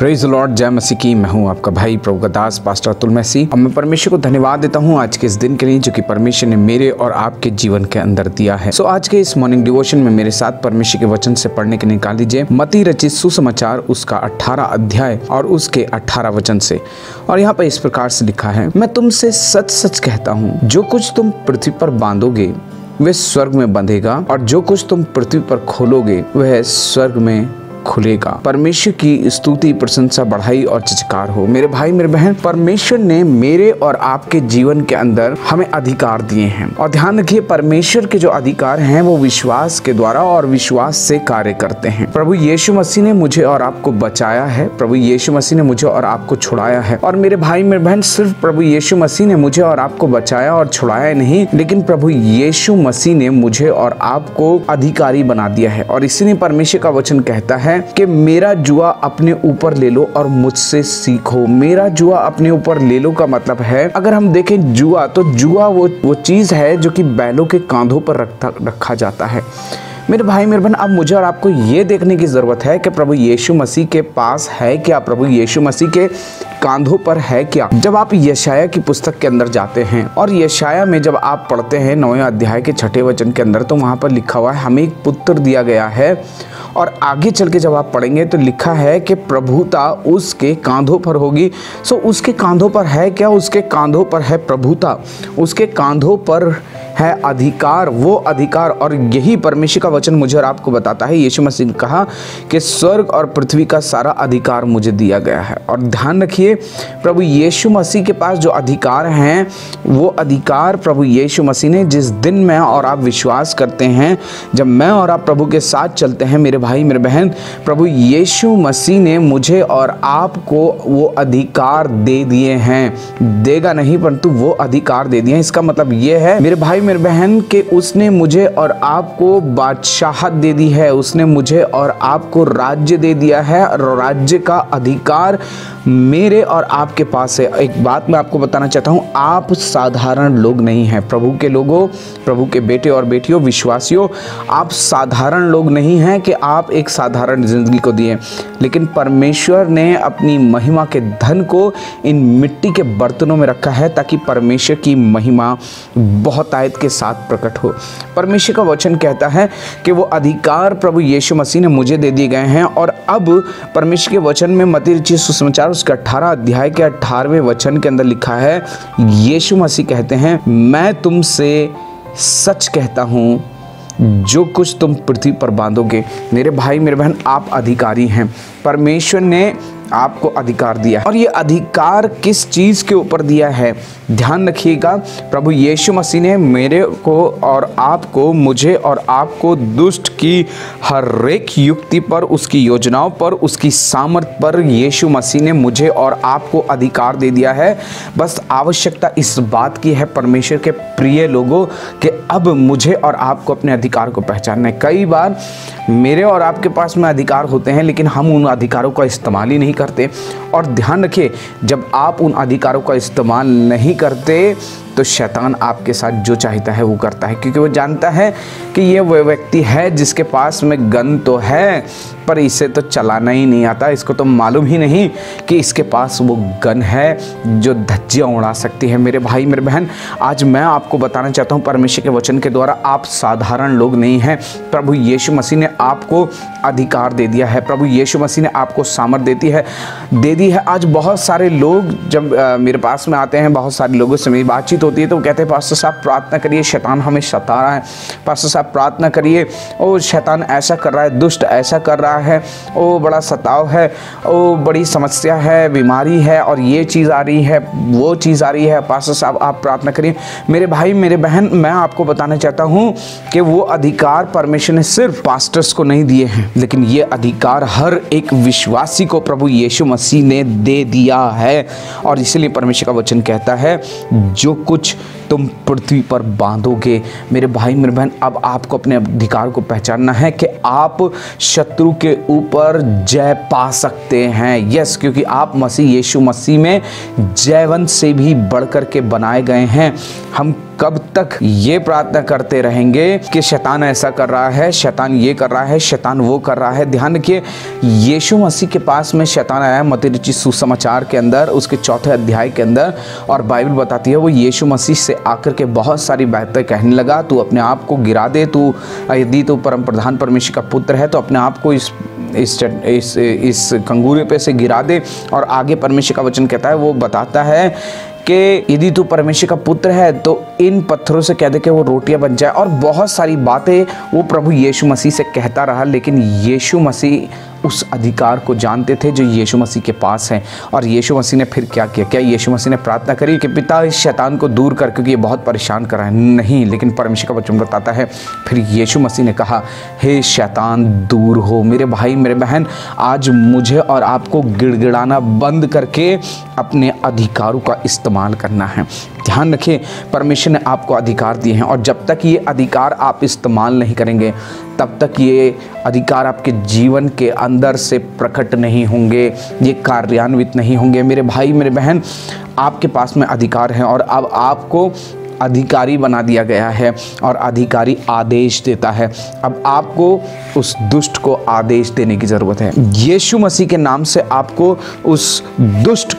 Praise the Lord, जय मसीह की। मैं हूं आपका भाई प्रभु का दास पास्टर अतुल मसीह और मैं परमेश्वर को धन्यवाद देता हूं आज के इस दिन के लिए जो कि परमेश्वर ने मेरे और आपके जीवन के अंदर दिया है। आज के इस मॉर्निंग डिवोशन में मेरे साथ परमेश्वर के वचन से पढ़ने के निकाल लीजिए मत्ती रचित सुसमाचार उसका 18 अध्याय और उसके 18 वचन से। और यहाँ पर इस प्रकार से लिखा है, मैं तुमसे सच सच कहता हूँ, जो कुछ तुम पृथ्वी पर बांधोगे वह स्वर्ग में बंधेगा और जो कुछ तुम पृथ्वी पर खोलोगे वह स्वर्ग में खुलेगा। परमेश्वर की स्तुति, प्रशंसा, बढ़ाई और चिचकार हो। मेरे भाई मेरे बहन, परमेश्वर ने मेरे और आपके जीवन के अंदर हमें अधिकार दिए हैं और ध्यान रखिए, परमेश्वर के जो अधिकार हैं वो विश्वास के द्वारा और विश्वास से कार्य करते हैं। प्रभु यीशु मसीह ने मुझे और आपको बचाया है, प्रभु यीशु मसीह ने मुझे और आपको छुड़ाया है। और मेरे भाई मेरे बहन, सिर्फ प्रभु यीशु मसीह ने मुझे और आपको बचाया और छुड़ाया नहीं, लेकिन प्रभु यीशु मसीह ने मुझे और आपको अधिकारी बना दिया है। और इसीलिए परमेश्वर का वचन कहता है कि मेरा जुआ अपने ऊपर ले लो और मुझसे सीखो। मेरा जुआ अपने ऊपर ले लो का मतलब है, अगर हम देखें जुआ, तो जुआ वो चीज है जो कि बैलों के कांधों पर रखा जाता है। मेरे भाई मेरे बहन, अब मुझे और आपको ये देखने की जरूरत है कि प्रभु यीशु मसीह के पास है क्या, प्रभु यीशु मसीह के कांधों पर है क्या। जब आप यशाया की पुस्तक के अंदर जाते हैं और यशाया में जब आप पढ़ते हैं 9वें अध्याय के 6ठे वचन के अंदर, तो वहां पर लिखा हुआ है हमें एक पुत्र दिया गया है। और आगे चल के जब आप पढ़ेंगे तो लिखा है कि प्रभुता उसके कांधों पर होगी। उसके कांधों पर है क्या? उसके कांधों पर है प्रभुता, उसके कांधों पर है अधिकार, वो अधिकार। और यही परमेश्वर का वचन मुझे और आपको बताता है। यीशु मसीह ने कहा कि स्वर्ग और पृथ्वी का सारा अधिकार मुझे दिया गया है। और ध्यान रखिए, प्रभु यीशु मसीह के पास जो अधिकार हैं वो अधिकार प्रभु यीशु मसीह ने, जिस दिन मैं और आप विश्वास करते हैं, जब मैं और आप प्रभु के साथ चलते हैं, मेरे भाई मेरे बहन, प्रभु यीशु मसीह ने मुझे और आपको वो अधिकार दे दिए हैं। देगा नहीं, परंतु वो अधिकार दे दिए हैं। इसका मतलब ये है मेरे भाई मेरे बहन के उसने मुझे और आपको बादशाहत दे दी है, उसने मुझे और आपको राज्य दे दिया है और राज्य का अधिकार मेरे और आपके पास है। एक बात मैं आपको बताना चाहता हूं, आप साधारण लोग नहीं हैं। प्रभु के लोगों, प्रभु के बेटे और बेटियों, विश्वासियों, आप साधारण लोग नहीं हैं कि आप एक साधारण जिंदगी को दिए, लेकिन परमेश्वर ने अपनी महिमा के धन को इन मिट्टी के बर्तनों में रखा है ताकि परमेश्वर की महिमा बहुतायत के साथ प्रकट हो। परमेश्वर का वचन कहता है कि वो अधिकार प्रभु यीशु मसीह ने मुझे दे दिए गए हैं। और अब परमेश्वर के वचन में मत्ती रचित सुसमाचार उसके 18 अध्याय के 18वें वचन के अंदर लिखा है, यीशु मसीह कहते हैं, मैं तुमसे सच कहता हूं, जो कुछ तुम पृथ्वी पर बांधोगे। मेरे भाई मेरे बहन, आप अधिकारी हैं। परमेश्वर ने आपको अधिकार दिया और ये अधिकार किस चीज के ऊपर दिया है? ध्यान रखिएगा, प्रभु यीशु मसीह ने मेरे को और आपको, मुझे और आपको दुष्ट की हर एक युक्ति पर, उसकी योजनाओं पर, उसकी सामर्थ पर यीशु मसीह ने मुझे और आपको अधिकार दे दिया है। बस आवश्यकता इस बात की है परमेश्वर के प्रिय लोगों कि अब मुझे और आपको अपने अधिकार को पहचानना है। कई बार मेरे और आपके पास में अधिकार होते हैं, लेकिन हम उन अधिकारों का इस्तेमाल ही नहीं करते। और ध्यान रखिए, जब आप उन अधिकारों का इस्तेमाल नहीं करते तो शैतान आपके साथ जो चाहता है वो करता है, क्योंकि वो जानता है कि ये वो व्यक्ति है जिसके पास में गन तो है पर इसे तो चलाना ही नहीं आता, इसको तो मालूम ही नहीं कि इसके पास वो गन है जो धज्जियाँ उड़ा सकती है। मेरे भाई मेरे बहन, आज मैं आपको बताना चाहता हूँ परमेश्वर के वचन के द्वारा, आप साधारण लोग नहीं हैं। प्रभु यीशु मसीह ने आपको अधिकार दे दिया है, प्रभु यीशु मसीह ने आपको सामर्थ दे दी है। आज बहुत सारे लोग जब मेरे पास में आते हैं, बहुत सारे लोगों से मेरी बातचीत होती है तो वो कहते हैं, पास्टर साहब प्रार्थना करिए, शैतान हमें सता रहा है। पास्टर साहब प्रार्थना करिए, ओ शैतान ऐसा कर रहा है, दुष्ट ऐसा कर रहा है, ओ बड़ा सताव है, ओ बड़ी समस्या है, बीमारी है, और ये चीज़ आ रही है, वो चीज़ आ रही है। पास्टर साहब आप प्रार्थना करिए। मेरे भाई मेरे बहन, मैं आपको बताना चाहता हूँ कि वो अधिकार परमेश्वर ने सिर्फ पास्टर्स को नहीं दिए हैं, लेकिन ये अधिकार हर एक विश्वासी को प्रभु यीशु मसीह ने दे दिया है। और इसीलिए परमेश्वर का वचन कहता है, जो कुछ तुम पृथ्वी पर बांधोगे। मेरे भाई मेरे बहन, अब आपको अपने अधिकार को पहचानना है कि आप शत्रु के ऊपर जय पा सकते हैं। यस, क्योंकि आप मसीह यीशु मसीह में जयवंत से भी बढ़कर के बनाए गए हैं। हम कब तक ये प्रार्थना करते रहेंगे कि शैतान ऐसा कर रहा है, शैतान ये कर रहा है, शैतान वो कर रहा है? ध्यान रखिए, यीशु मसीह के पास में शैतान आया मत्ती रचित सुसमाचार के अंदर, उसके 4 अध्याय के अंदर, और बाइबल बताती है वो यीशु मसीह से आकर के बहुत सारी बातें कहने लगा। तू अपने आप को गिरा दे, तू यदि तू परम प्रधान परमेश्वर का पुत्र है तो अपने आप को इस कंगूरे पे से गिरा दे। और आगे परमेश्वर का वचन कहता है, वो बताता है कि यदि तू परमेश्वर का पुत्र है तो इन पत्थरों से कह दे कि वो रोटियां बन जाए। और बहुत सारी बातें वो प्रभु यीशु मसीह से कहता रहा, लेकिन यीशु मसीह उस अधिकार को जानते थे जो यीशु मसीह के पास है। और यीशु मसीह ने फिर क्या किया? क्या यीशु मसीह ने प्रार्थना करी कि पिता इस शैतान को दूर कर, क्योंकि ये बहुत परेशान कर रहा है? नहीं, लेकिन परमेश्वर का वचन बताता है फिर यीशु मसीह ने कहा, हे शैतान दूर हो। मेरे भाई मेरे बहन, आज मुझे और आपको गिड़गिड़ाना बंद करके अपने अधिकारों का इस्तेमाल करना है। ध्यान रखिए, परमेश्वर ने आपको अधिकार दिए हैं, और जब तक ये अधिकार आप इस्तेमाल नहीं करेंगे तब तक ये अधिकार आपके जीवन के अंदर से प्रकट नहीं होंगे, ये कार्यान्वित नहीं होंगे। मेरे भाई मेरे बहन, आपके पास में अधिकार है और अब आपको अधिकारी बना दिया गया है, और अधिकारी आदेश देता है। अब आपको उस दुष्ट को आदेश देने की ज़रूरत है। यीशु मसीह के नाम से आपको उस दुष्ट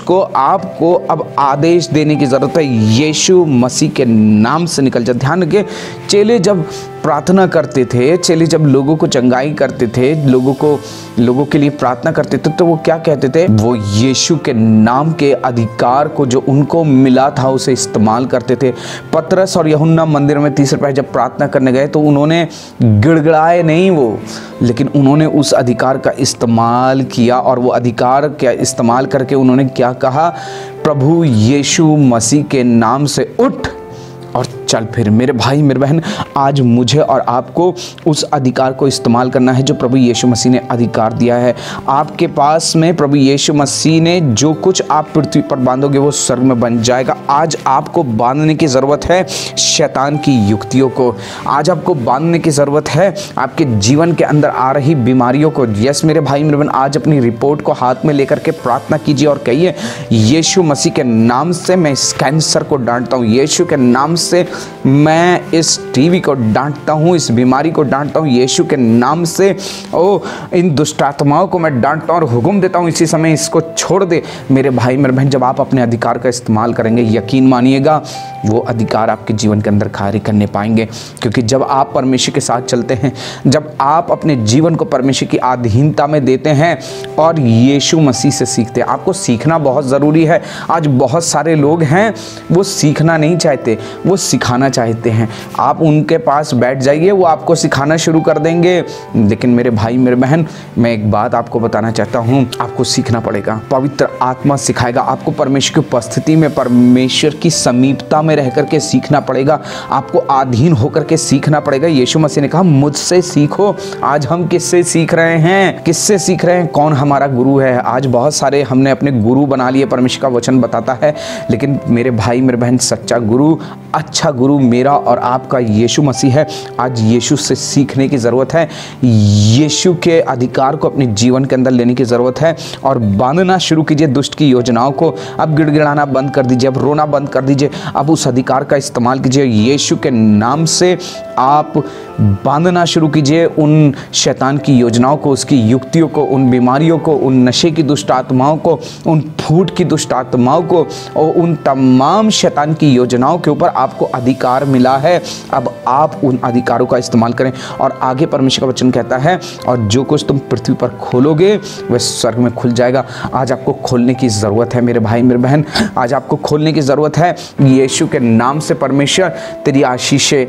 को आपको अब आदेश देने की ज़रूरत है। यीशु मसीह के नाम से निकल जा। ध्यान रखिए, चेले जब प्रार्थना करते थे, चेले जब लोगों को चंगाई करते थे, लोगों के लिए प्रार्थना करते थे, तो वो क्या कहते थे? वो यीशु के नाम के अधिकार को जो उनको मिला था उसे इस्तेमाल करते थे। पतरस और यूहन्ना मंदिर में तीसरे पहर जब प्रार्थना करने गए तो उन्होंने गिड़गिड़ाए नहीं वो, लेकिन उन्होंने उस अधिकार का इस्तेमाल किया। और वो अधिकार का इस्तेमाल करके उन्होंने क्या कहा? प्रभु यीशु मसीह के नाम से उठ और चल फिर। मेरे भाई मेरे बहन, आज मुझे और आपको उस अधिकार को इस्तेमाल करना है जो प्रभु यीशु मसीह ने अधिकार दिया है। आपके पास में प्रभु यीशु मसीह ने जो कुछ आप पृथ्वी पर बांधोगे वो स्वर्ग में बन जाएगा। आज आपको बांधने की ज़रूरत है शैतान की युक्तियों को। आज आपको बांधने की ज़रूरत है आपके जीवन के अंदर आ रही बीमारियों को। यस मेरे भाई मेरे बहन, आज अपनी रिपोर्ट को हाथ में लेकर के प्रार्थना कीजिए और कहिए, यीशु मसीह के नाम से मैं इस कैंसर को डांटता हूँ, यीशु के नाम से मैं इस टीवी को डांटता हूँ, इस बीमारी को डांटता हूँ, यीशु के नाम से इन दुष्ट आत्माओं को मैं डांटता हूँ और हुक्म देता हूँ इसी समय इसको छोड़ दे। मेरे भाई मेरे बहन, जब आप अपने अधिकार का इस्तेमाल करेंगे, यकीन मानिएगा वो अधिकार आपके जीवन के अंदर कार्य करने पाएंगे। क्योंकि जब आप परमेश्वर के साथ चलते हैं, जब आप अपने जीवन को परमेश्वर की अधीनता में देते हैं और यीशु मसीह से सीखते हैं। आपको सीखना बहुत ज़रूरी है। आज बहुत सारे लोग हैं वो सीखना नहीं चाहते, वो सिखाना चाहते हैं। आप उनके पास बैठ जाइए, वो आपको सिखाना शुरू कर देंगे। लेकिन मेरे भाई मेरे बहन, मैं एक बात आपको बताना चाहता हूँ, आपको सीखना पड़ेगा। पवित्र आत्मा सिखाएगा आपको। परमेश्वर की उपस्थिति में, परमेश्वर की समीपता में रह करके सीखना पड़ेगा। आपको अधीन होकर के सीखना पड़ेगा। यीशु मसीह ने कहा, मुझसे सीखो। आज हम किससे सीख रहे हैं? किससे सीख रहे हैं? कौन हमारा गुरु है? आज बहुत सारे हमने अपने गुरु बना लिए, परमेश्वर का वचन बताता है। लेकिन मेरे भाई मेरे बहन, सच्चा गुरु, अच्छा गुरु मेरा और आपका यीशु मसीह है। आज यीशु से सीखने की ज़रूरत है। यीशु के अधिकार को अपने जीवन के अंदर लेने की ज़रूरत है और बांधना शुरू कीजिए दुष्ट की योजनाओं को। अब गिड़गिड़ाना बंद कर दीजिए, अब रोना बंद कर दीजिए। अब उस अधिकार का इस्तेमाल कीजिए। यीशु के नाम से आप बांधना शुरू कीजिए उन शैतान की योजनाओं को, उसकी युक्तियों को, उन बीमारियों को, उन नशे की दुष्ट आत्माओं को, उन फूट की दुष्ट आत्माओं को और उन तमाम शैतान की योजनाओं के ऊपर आपको अधिकार मिला है। अब आप उन अधिकारों का इस्तेमाल करें। और आगे परमेश्वर का वचन कहता है, और जो कुछ तुम पृथ्वी पर खोलोगे वह स्वर्ग में खुल जाएगा। आज आपको खोलने की ज़रूरत है मेरे भाई मेरे बहन, आज आपको खोलने की ज़रूरत है। यीशु के नाम से परमेश्वर तेरी आशीषें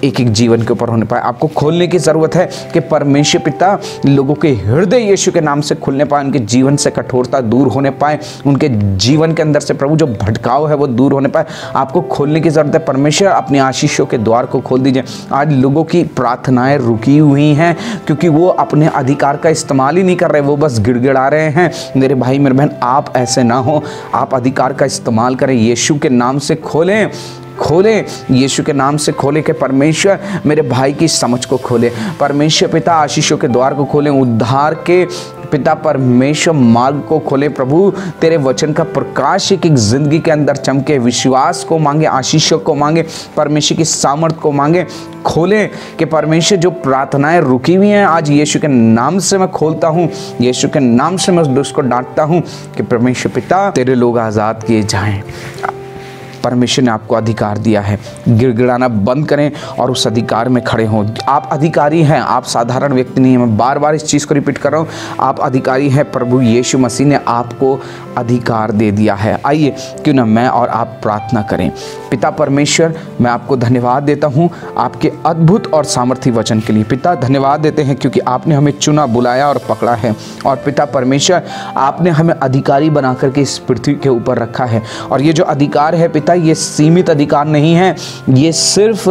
एक एक जीवन के ऊपर होने पाए। आपको खोलने की ज़रूरत है कि परमेश्वर पिता लोगों के हृदय यीशु के नाम से खुलने पाए, उनके जीवन से कठोरता दूर होने पाए, उनके जीवन के अंदर से प्रभु जो भटकाव है वो दूर होने पाए। आपको खोलने की ज़रूरत है। परमेश्वर अपनी आशीषों के द्वार को खोल दीजिए। आज लोगों की प्रार्थनाएं रुकी हुई हैं क्योंकि वो अपने अधिकार का इस्तेमाल ही नहीं कर रहे, वो बस गिड़गिड़ा रहे हैं। मेरे भाई मेरे बहन, आप ऐसे ना हो, आप अधिकार का इस्तेमाल करें, यीशु के नाम से खोलें, यीशु के नाम से खोले कि परमेश्वर मेरे भाई की समझ को खोले, परमेश्वर पिता आशीषों के द्वार को खोलें, उद्धार के पिता परमेश्वर मार्ग को खोले। प्रभु तेरे वचन का प्रकाश एक जिंदगी के अंदर चमके, विश्वास को मांगे, आशीषों को मांगे, परमेश्वर की सामर्थ को मांगे, खोले कि परमेश्वर जो प्रार्थनाएं रुकी हुई हैं आज यीशु के नाम से मैं खोलता हूँ, यीशु के नाम से मैं उस दुष्ट को डांटता हूँ कि परमेश्वर पिता तेरे लोग आज़ाद किए जाएं। परमेश्वर ने आपको अधिकार दिया है, गिड़गिड़ाना बंद करें और उस अधिकार में खड़े हों। आप अधिकारी हैं, आप साधारण व्यक्ति नहीं हैं। मैं बार बार इस चीज़ को रिपीट कर रहा हूँ, आप अधिकारी हैं। प्रभु यीशु मसीह ने आपको अधिकार दे दिया है। आइए क्यों ना मैं और आप प्रार्थना करें। पिता परमेश्वर, मैं आपको धन्यवाद देता हूँ आपके अद्भुत और सामर्थी वचन के लिए। पिता धन्यवाद देते हैं क्योंकि आपने हमें चुना, बुलाया और पकड़ा है। और पिता परमेश्वर, आपने हमें अधिकारी बना करके इस पृथ्वी के ऊपर रखा है। और ये जो अधिकार है पिता, ये सीमित अधिकार नहीं है, ये सिर्फ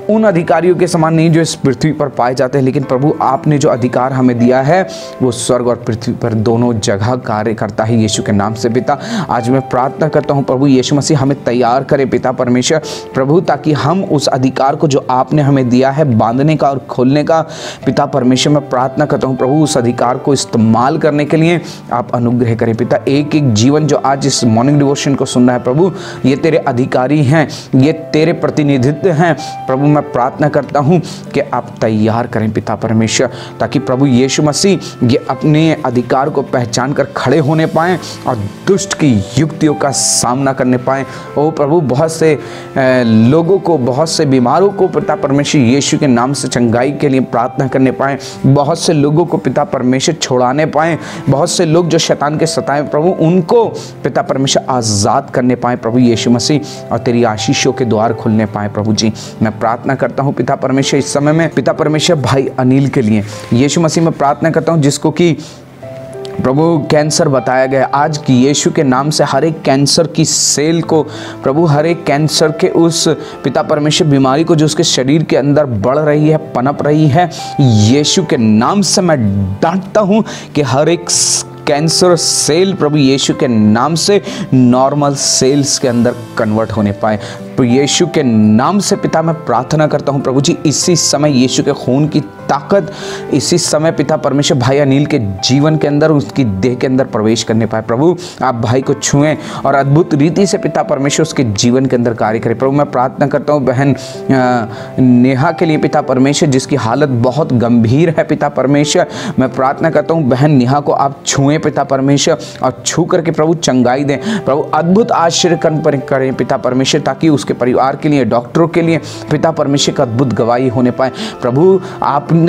उन अधिकारियों के समान नहीं जो इस पृथ्वी पर पाए जाते हैं, लेकिन प्रभु आपने जो अधिकार हमें दिया है वो स्वर्ग और पृथ्वी पर दोनों जगह कार्य करता है यीशु के नाम से। पिता आज मैं प्रार्थना करता हूँ प्रभु यीशु मसीह हमें तैयार करे पिता परमेश्वर प्रभु, ताकि हम उस अधिकार को जो आपने हमें दिया है बांधने का और खोलने का, पिता परमेश्वर मैं प्रार्थना करता हूँ प्रभु उस अधिकार को इस्तेमाल करने के लिए आप अनुग्रह करें। पिता एक एक जीवन जो आज इस मॉर्निंग डिवोशन को सुन रहा है प्रभु, ये तेरे अधिकारी हैं, ये तेरे प्रतिनिधित्व हैं प्रभु। मैं प्रार्थना करता हूं कि आप तैयार करें पिता परमेश्वर, ताकि प्रभु यीशु मसीह ये अपने अधिकार को पहचान कर खड़े होने पाएं और दुष्ट की युक्तियों का सामना करने पाएं। ओ प्रभु, बहुत से लोगों को, बहुत से बीमारों को पिता परमेश्वर यीशु के नाम से चंगाई के लिए प्रार्थना करने पाएं। बहुत से लोगों को पिता परमेश्वर छुड़ाने पाएं। बहुत से लोग जो शैतान के सताए प्रभु, उनको पिता परमेश्वर आज़ाद करने पाएं प्रभु यीशु मसीह, और तेरी आशीषों के द्वार खुलने पाएं प्रभु जी। मैं प्रार्थना करता हूं पिता परमेश्वर इस समय में पिता परमेश्वर भाई अनिल के लिए यीशु मसीह में प्रार्थना करता हूं, जिसको कि प्रभु कैंसर बताया गया। आज की यीशु के नाम से हर एक कैंसर की सेल को प्रभु, हर एक कैंसर के उस पिता परमेश्वर बीमारी को जो उसके शरीर के अंदर बढ़ रही है, पनप रही है, यीशु के नाम से मैं डांटता हूं कि हर एक कैंसर सेल प्रभु यीशु के नाम से नॉर्मल सेल्स के अंदर कन्वर्ट होने पाए। तो यीशु के नाम से पिता मैं प्रार्थना करता हूं प्रभु जी, इसी समय यीशु के खून की ताकत इसी समय पिता परमेश्वर भाई अनिल के जीवन के अंदर, उसकी देह के अंदर प्रवेश करने पाए। प्रभु आप भाई को छुएं और अद्भुत रीति से पिता परमेश्वर उसके जीवन के अंदर कार्य करें। प्रभु मैं प्रार्थना करता हूं बहन नेहा के लिए पिता परमेश्वर, जिसकी हालत बहुत गंभीर है पिता परमेश्वर। मैं प्रार्थना करता हूं बहन नेहा को आप छुएं पिता परमेश्वर, और छू करके प्रभु चंगाई दें प्रभु, अद्भुत आश्चर्य करें पिता परमेश्वर, ताकि उसके परिवार के लिए, डॉक्टरों के लिए पिता परमेश्वर का अद्भुत गवाही होने पाए। प्रभु आपने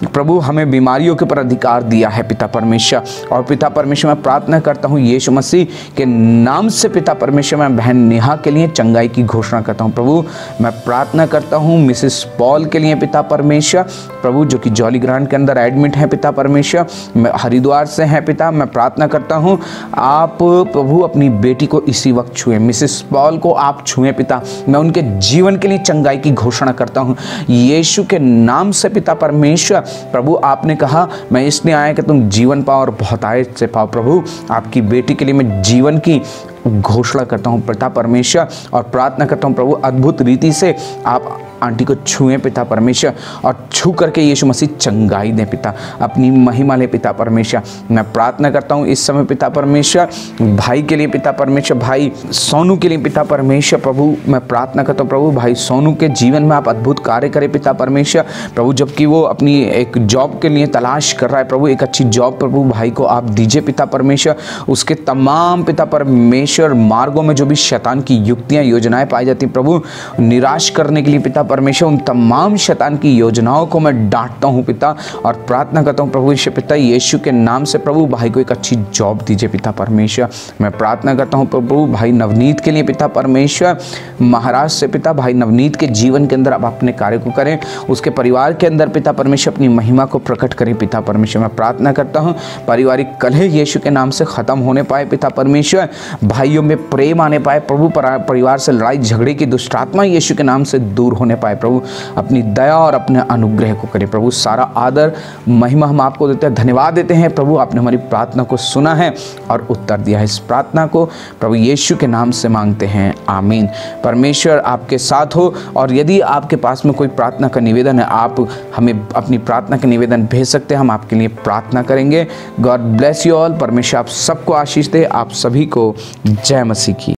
प्रभु हमें बीमारियों के ऊपर अधिकार दिया है पिता परमेश्वर, और पिता परमेश्वर मैं प्रार्थना करता हूँ यीशु मसीह के नाम से पिता परमेश्वर मैं बहन नेहा के लिए चंगाई की घोषणा करता हूँ। प्रभु मैं प्रार्थना करता हूँ मिसेस पॉल के लिए पिता परमेश्वर प्रभु, जो कि जॉली ग्रांट के अंदर एडमिट है पिता परमेश्वर, मैं हरिद्वार से हैं पिता। मैं प्रार्थना करता हूँ आप प्रभु अपनी बेटी को इसी वक्त छुएं, मिसेस पॉल को आप छुएं पिता। मैं उनके जीवन के लिए चंगाई की घोषणा करता हूँ यीशु के नाम से पिता परमेश्वर। प्रभु आपने कहा मैं इसलिए आया कि तुम जीवन पाओ और बहुतायत से पाओ। प्रभु आपकी बेटी के लिए मैं जीवन की घोषणा करता हूँ पिता परमेश्वर, और प्रार्थना करता हूँ प्रभु अद्भुत रीति से आप आंटी को छुएं पिता परमेश्वर, और छू करके यीशु मसीह चंगाई दें पिता, अपनी महिमा ले पिता परमेश्वर। मैं प्रार्थना करता हूँ इस समय पिता परमेश्वर भाई के लिए पिता परमेश्वर, भाई सोनू के लिए पिता परमेश्वर। प्रभु मैं प्रार्थना करता हूँ प्रभु भाई सोनू के जीवन में आप अद्भुत कार्य करें पिता परमेश्वर प्रभु, जबकि वो अपनी एक जॉब के लिए तलाश कर रहा है प्रभु, एक अच्छी जॉब प्रभु भाई को आप दीजिए पिता परमेश्वर। उसके तमाम पिता परमेश्वर परमेश्वर मार्गों में जो भी शैतान की युक्तियां योजनाएं पाई जाती प्रभु निराश करने के लिए पिता परमेश्वर, उन तमाम शैतान की योजनाओं को मैं डांटता हूं पिता, और प्रार्थना करता हूं प्रभु पिता यीशु के नाम से प्रभु भाई को एक अच्छी जॉब दीजिए पिता परमेश्वर। मैं प्रार्थना करता हूं प्रभु भाई नवनीत के लिए पिता परमेश्वर, महाराष्ट्र से पिता भाई नवनीत के जीवन के अंदर आप अपने कार्य को करें, उसके परिवार के अंदर पिता परमेश्वर अपनी महिमा को प्रकट करें पिता परमेश्वर। मैं प्रार्थना करता हूं पारिवारिक कलह यीशु के नाम से खत्म होने पाए पिता परमेश्वर, भाइयों में प्रेम आने पाए प्रभु, परिवार से लड़ाई झगड़े की दुष्ट आत्मा यीशु के नाम से दूर होने पाए प्रभु, अपनी दया और अपने अनुग्रह को करें प्रभु। सारा आदर महिमा हम आपको देते हैं, धन्यवाद देते हैं प्रभु, आपने हमारी प्रार्थना को सुना है और उत्तर दिया है। इस प्रार्थना को प्रभु यीशु के नाम से मांगते हैं, आमीन। परमेश्वर आपके साथ हो, और यदि आपके पास में कोई प्रार्थना का निवेदन है आप हमें अपनी प्रार्थना का निवेदन भेज सकते हैं, हम आपके लिए प्रार्थना करेंगे। God bless you all. परमेश्वर आप सबको आशीष दे। आप सभी को जय मसीह की।